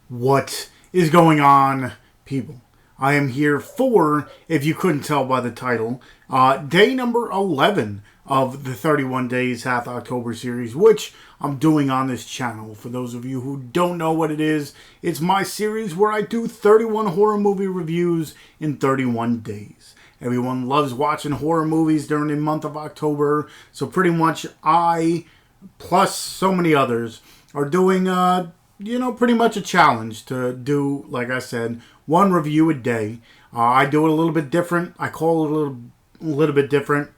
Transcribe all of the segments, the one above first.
What is going on, people? I am here for, if you couldn't tell by the title, day number 11 of the 31 Days Half October series, which I'm doing on this channel. For those of you who don't know what it is, it's my series where I do 31 horror movie reviews in 31 days. Everyone loves watching horror movies during the month of October, so pretty much I, plus so many others, are doing pretty much a challenge to do, like I said, one review a day. I do it a little bit different. I call it a little bit different.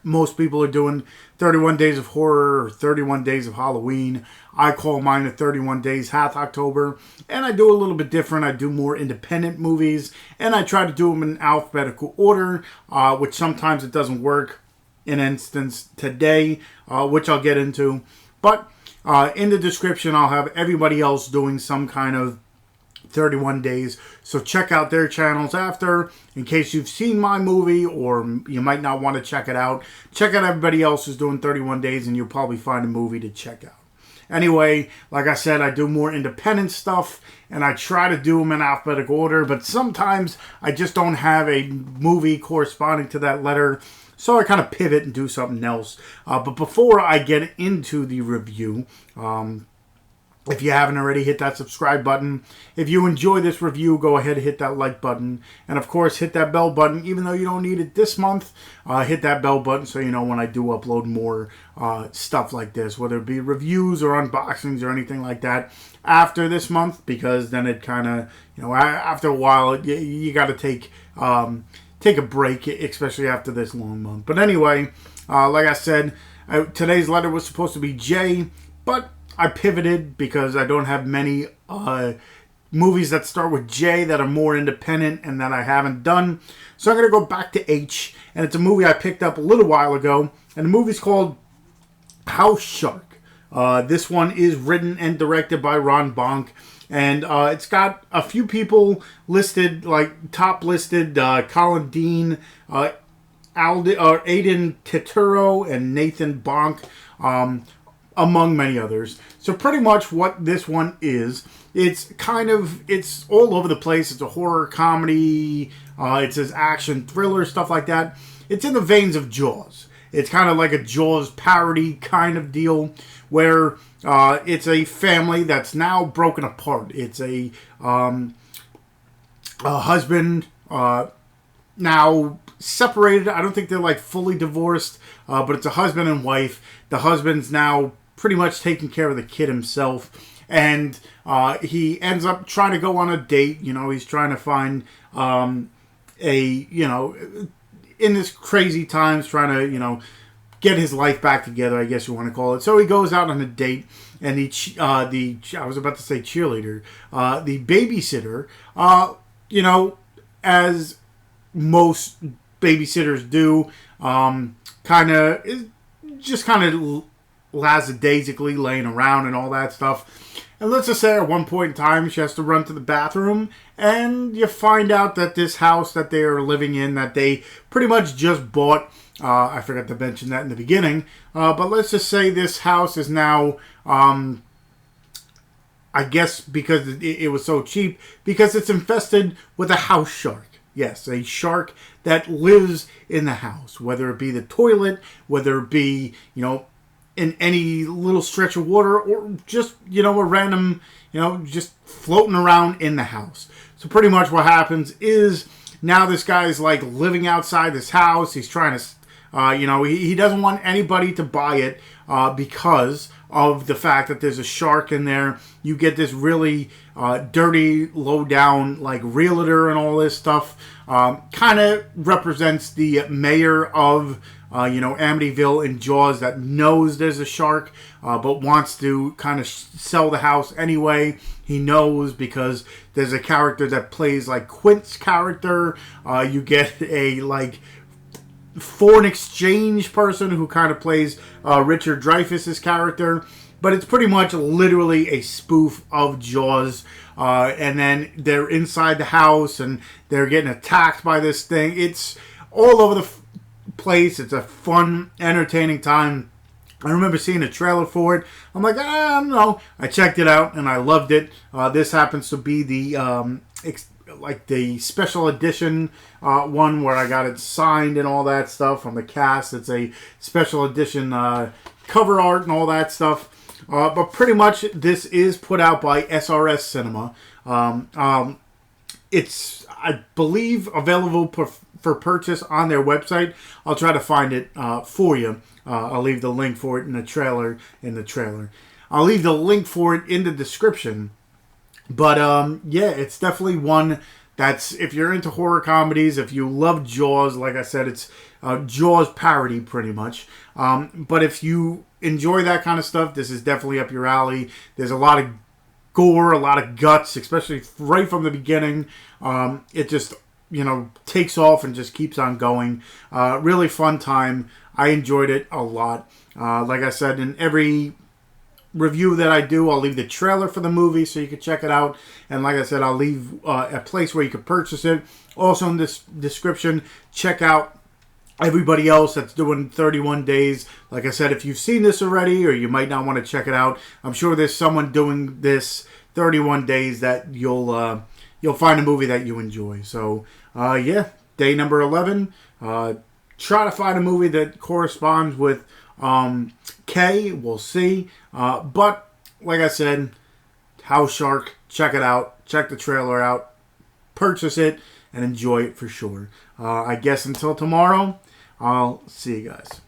Most people are doing 31 Days of Horror or 31 Days of Halloween. I call mine the 31 Days Half October. And I do a little bit different. I do more independent movies. And I try to do them in alphabetical order, which sometimes it doesn't work. In instance today, which I'll get into. But in the description, I'll have everybody else doing some kind of 31 days. So check out their channels after, in case you've seen my movie or you might not want to check it out. Check out everybody else who's doing 31 days and you'll probably find a movie to check out. Anyway, like I said, I do more independent stuff and I try to do them in alphabetical order, but sometimes I just don't have a movie corresponding to that letter. So I kind of pivot and do something else. But before I get into the review, if you haven't already, hit that subscribe button. If you enjoy this review, go ahead and hit that like button. And of course, hit that bell button. Even though you don't need it this month, hit that bell button so you know when I do upload more stuff like this. Whether it be reviews or unboxings or anything like that after this month. Because then it kind of, after a while, you got to take a break, especially after this long month. But anyway, like I said, today's letter was supposed to be J, but I pivoted because I don't have many movies that start with J that are more independent and that I haven't done. So I'm going to go back to H, and it's a movie I picked up a little while ago, and the movie's called House Shark. This one is written and directed by Bonk. And it's got a few people listed, like top listed, Collin, Aiden, Tetro, and Nathan Bonk, among many others. So pretty much what this one is, it's all over the place. It's a horror comedy, it's an action thriller, stuff like that. It's in the veins of Jaws. It's kind of like a Jaws parody kind of deal, where it's a family that's now broken apart. It's a husband now separated. I don't think they're like fully divorced, but it's a husband and wife. The husband's now pretty much taking care of the kid himself, and he ends up trying to go on a date. He's trying to find in this crazy times, trying to get his life back together, I guess you want to call it. So he goes out on a date, and I was about to say cheerleader, the babysitter, as most babysitters do, kind of lackadaisically laying around and all that stuff. And let's just say at one point in time, she has to run to the bathroom, and you find out that this house that they are living in, that they pretty much just bought, I forgot to mention that in the beginning, but let's just say this house is now, I guess because it was so cheap, because it's infested with a house shark. Yes, a shark that lives in the house, whether it be the toilet, whether it be, in any little stretch of water, or just, a random, just floating around in the house. So pretty much what happens is now this guy's like living outside this house. He's trying to, he doesn't want anybody to buy it because of the fact that there's a shark in there. You get this really dirty, low down, like realtor and all this stuff. Kind of represents the mayor of Amityville in Jaws, that knows there's a shark, but wants to kind of sell the house anyway. He knows because there's a character that plays like Quint's character. You get a like foreign exchange person who kind of plays Richard Dreyfuss's character. But it's pretty much literally a spoof of Jaws. And then they're inside the house and they're getting attacked by this thing. It's all over the place. It's a fun, entertaining time. I remember seeing a trailer for it. I'm like, I don't know. I checked it out and I loved it. This happens to be the like the special edition one where I got it signed and all that stuff from the cast. It's a special edition cover art and all that stuff. But pretty much this is put out by SRS Cinema. It's, I believe, available for purchase on their website. I'll try to find it for you. I'll leave the link for it in the trailer. I'll leave the link for it in the description. But yeah, it's definitely one that's, if you're into horror comedies, if you love Jaws, like I said, it's Jaws parody pretty much. But if you enjoy that kind of stuff, this is definitely up your alley. There's a lot of gore, a lot of guts, especially right from the beginning. It just, takes off and just keeps on going. Really fun time. I enjoyed it a lot. Like I said, in every review that I do, I'll leave the trailer for the movie so you can check it out. And like I said, I'll leave a place where you can purchase it. Also in this description, check out everybody else that's doing 31 days. Like I said, if you've seen this already or you might not want to check it out, I'm sure there's someone doing this 31 days that you'll find a movie that you enjoy. So, yeah, day number 11. Try to find a movie that corresponds with K. We'll see. But, like I said, House Shark, check it out. Check the trailer out. Purchase it and enjoy it for sure. I guess until tomorrow, I'll see you guys.